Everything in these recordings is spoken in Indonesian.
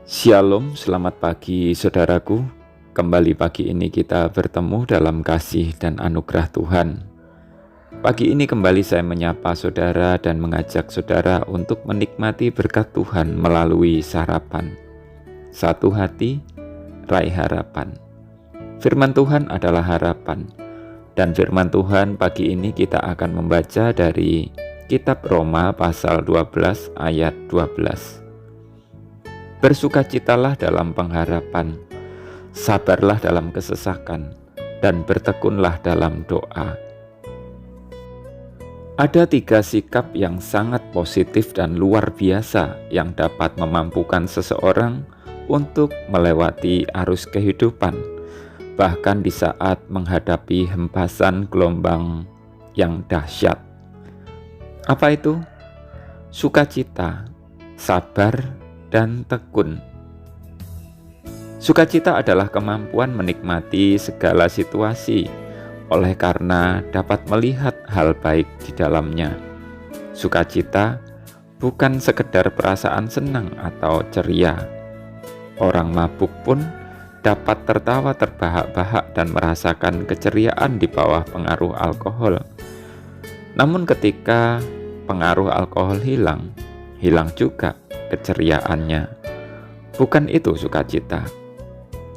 Shalom, selamat pagi saudaraku. Kembali pagi ini kita bertemu dalam kasih dan anugerah Tuhan. Pagi ini kembali saya menyapa saudara dan mengajak saudara untuk menikmati berkat Tuhan melalui sarapan. Satu hati, raih harapan. Firman Tuhan adalah harapan. Dan firman Tuhan pagi ini kita akan membaca dari kitab Roma pasal 12 ayat 12. Bersukacitalah dalam pengharapan, sabarlah dalam kesesakan, dan bertekunlah dalam doa. Ada 3 sikap yang sangat positif dan luar biasa yang dapat memampukan seseorang untuk melewati arus kehidupan, bahkan di saat menghadapi hempasan gelombang yang dahsyat. Apa itu? Sukacita, sabar, dan tekun. Sukacita adalah kemampuan menikmati segala situasi oleh karena dapat melihat hal baik di dalamnya. Sukacita bukan sekedar perasaan senang atau ceria. Orang mabuk pun dapat tertawa terbahak-bahak dan merasakan keceriaan di bawah pengaruh alkohol. Namun ketika pengaruh alkohol hilang juga keceriaannya. Bukan itu sukacita.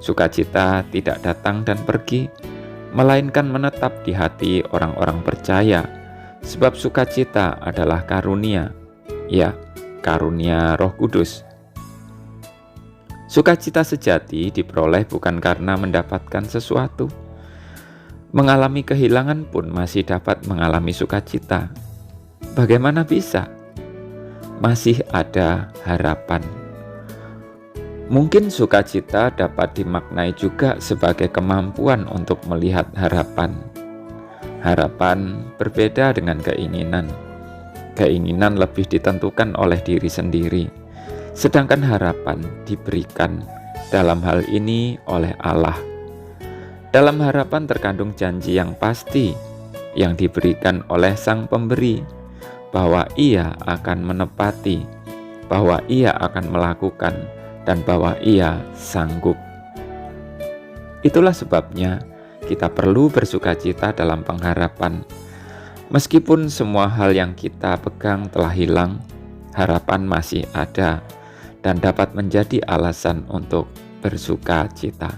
Sukacita tidak datang dan pergi, melainkan menetap di hati orang-orang percaya, sebab sukacita adalah karunia, ya, karunia Roh Kudus. Sukacita sejati diperoleh bukan karena mendapatkan sesuatu. Mengalami kehilangan pun masih dapat mengalami sukacita. Bagaimana bisa? Masih ada harapan. Mungkin sukacita dapat dimaknai juga sebagai kemampuan untuk melihat harapan. Harapan berbeda dengan keinginan. Keinginan lebih ditentukan oleh diri sendiri, sedangkan harapan diberikan dalam hal ini oleh Allah. Dalam harapan terkandung janji yang pasti yang diberikan oleh Sang Pemberi, bahwa Ia akan menepati, bahwa Ia akan melakukan, dan bahwa Ia sanggup. Itulah sebabnya kita perlu bersukacita dalam pengharapan. Meskipun semua hal yang kita pegang telah hilang, harapan masih ada dan dapat menjadi alasan untuk bersukacita.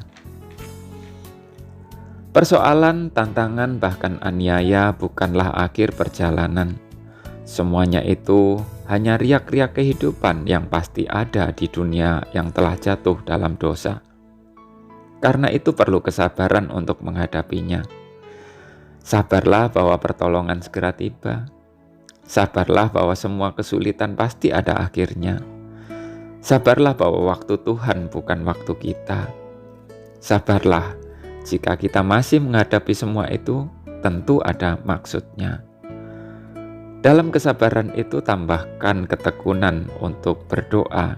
Persoalan, tantangan, bahkan aniaya bukanlah akhir perjalanan. Semuanya itu hanya riak-riak kehidupan yang pasti ada di dunia yang telah jatuh dalam dosa. Karena itu perlu kesabaran untuk menghadapinya. Sabarlah bahwa pertolongan segera tiba. Sabarlah bahwa semua kesulitan pasti ada akhirnya. Sabarlah bahwa waktu Tuhan bukan waktu kita. Sabarlah, jika kita masih menghadapi semua itu, tentu ada maksudnya. Dalam kesabaran itu tambahkan ketekunan untuk berdoa.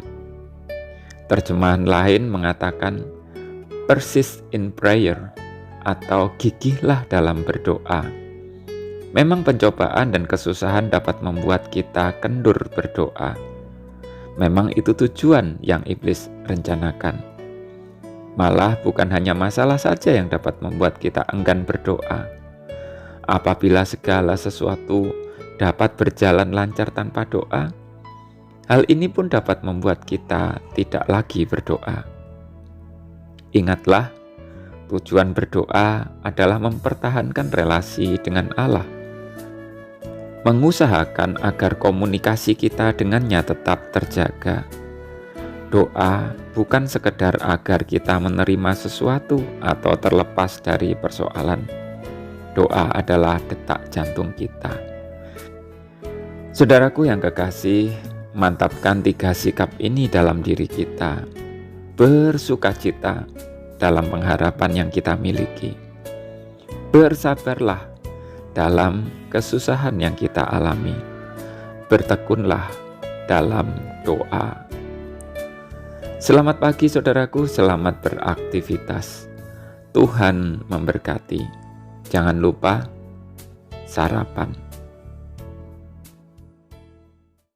Terjemahan lain mengatakan persist in prayer atau gigihlah dalam berdoa. Memang pencobaan dan kesusahan dapat membuat kita kendur berdoa. Memang itu tujuan yang iblis rencanakan. Malah bukan hanya masalah saja yang dapat membuat kita enggan berdoa. Apabila segala sesuatu dapat berjalan lancar tanpa doa, hal ini pun dapat membuat kita tidak lagi berdoa. Ingatlah, tujuan berdoa adalah mempertahankan relasi dengan Allah, mengusahakan agar komunikasi kita dengannya tetap terjaga. Doa bukan sekedar agar kita menerima sesuatu atau terlepas dari persoalan. Doa adalah detak jantung kita. Saudaraku yang kekasih, mantapkan 3 sikap ini dalam diri kita. Bersukacita dalam pengharapan yang kita miliki. Bersabarlah dalam kesusahan yang kita alami. Bertekunlah dalam doa. Selamat pagi saudaraku, selamat beraktivitas. Tuhan memberkati. Jangan lupa sarapan.